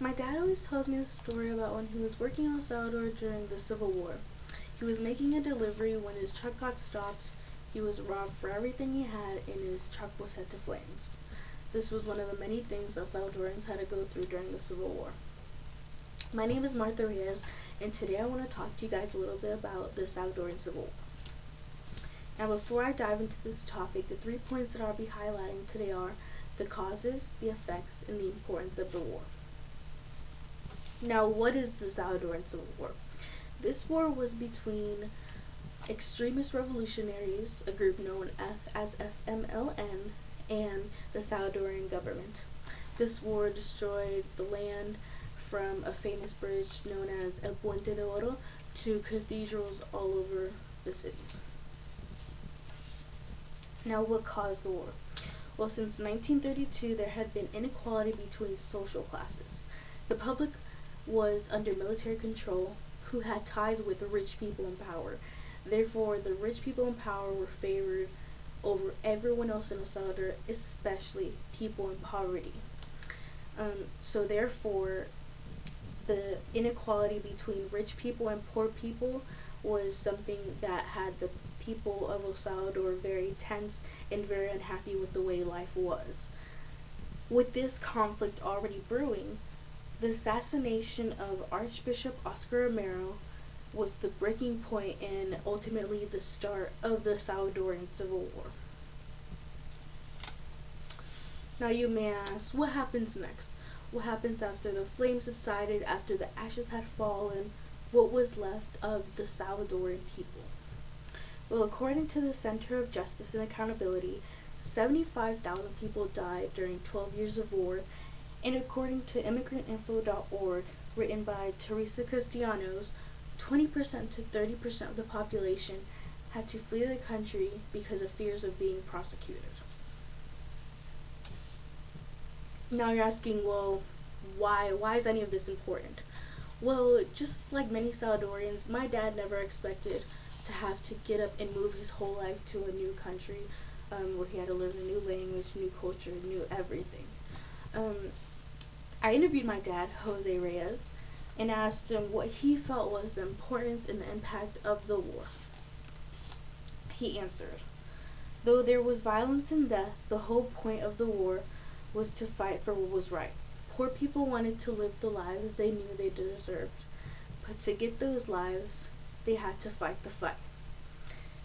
My dad always tells me the story about when he was working in El Salvador during the Civil War. He was making a delivery when his truck got stopped. He was robbed for everything he had, and his truck was set to flames. This was one of the many things El Salvadorans had to go through during the Civil War. My name is Martha Reyes, and today I want to talk to you guys a little bit about the Salvadoran Civil War. Now, before I dive into this topic, the 3 points that I'll be highlighting today are the causes, the effects, and the importance of the war. Now, what is the Salvadoran Civil War? This war was between extremist revolutionaries, a group known as FMLN, and the Salvadoran government. This war destroyed the land from a famous bridge known as El Puente de Oro to cathedrals all over the cities. Now, what caused the war? Well, since 1932, there had been inequality between social classes. The public was under military control, who had ties with the rich people in power. Therefore, the rich people in power were favored over everyone else in El Salvador, especially people in poverty. So therefore, the inequality between rich people and poor people was something that had the people of El Salvador very tense and very unhappy with the way life was. With this conflict already brewing, the assassination of Archbishop Oscar Romero was the breaking point and ultimately the start of the Salvadoran Civil War. Now you may ask, what happens next? What happens after the flames subsided, after the ashes had fallen? What was left of the Salvadoran people? Well, according to the Center of Justice and Accountability, 75,000 people died during 12 years of war, and according to immigrantinfo.org, written by Teresa Castellanos, 20% to 30% of the population had to flee the country because of fears of being prosecuted. Now you're asking, well, why is any of this important? Well, just like many Salvadorians, my dad never expected to have to get up and move his whole life to a new country, where he had to learn a new language, new culture, new everything. I interviewed my dad, Jose Reyes, and asked him what he felt was the importance and the impact of the war. He answered, "Though there was violence and death, the whole point of the war was to fight for what was right. Poor people wanted to live the lives they knew they deserved, but to get those lives, they had to fight the fight.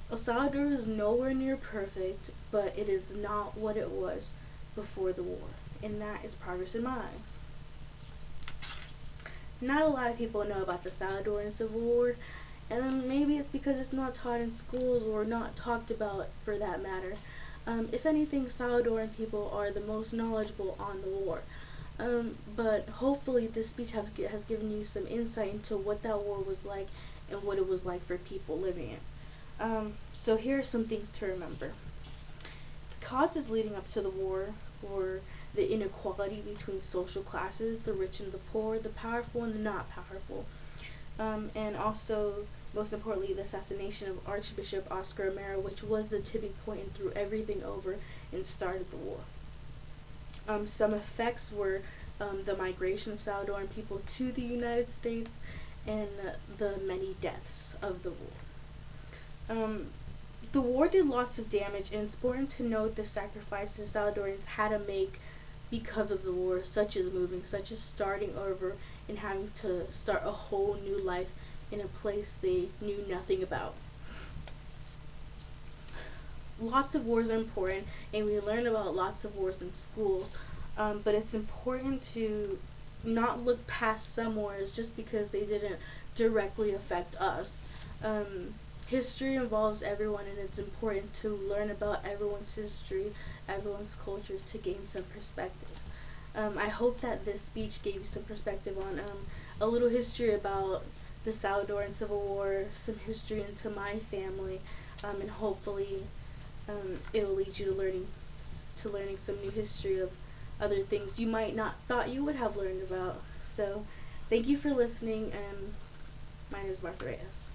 El Salvador is nowhere near perfect, but it is not what it was before the war, and that is progress in my eyes." Not a lot of people know about the Salvadoran Civil War, and maybe it's because it's not taught in schools or not talked about for that matter. If anything, Salvadoran people are the most knowledgeable on the war. But hopefully this speech has given you some insight into what that war was like and what it was like for people living it. So here are some things to remember. The causes leading up to the war were the inequality between social classes, the rich and the poor, the powerful and the not powerful. And also, most importantly, the assassination of Archbishop Oscar Romero, which was the tipping point and threw everything over and started the war. Some effects were the migration of Salvadoran people to the United States and the many deaths of the war. The war did lots of damage, and it's important to note the sacrifices Salvadorans had to make because of the war, such as moving, such as starting over and having to start a whole new life in a place they knew nothing about. Lots of wars are important, and we learn about lots of wars in schools, but it's important to not look past some wars just because they didn't directly affect us. History involves everyone, and it's important to learn about everyone's history, everyone's cultures, to gain some perspective. I hope that this speech gave you some perspective on a little history about the Salvadoran Civil War, some history into my family, and hopefully it'll lead you to learning some new history of other things you might not thought you would have learned about. So thank you for listening, and my name is Martha Reyes.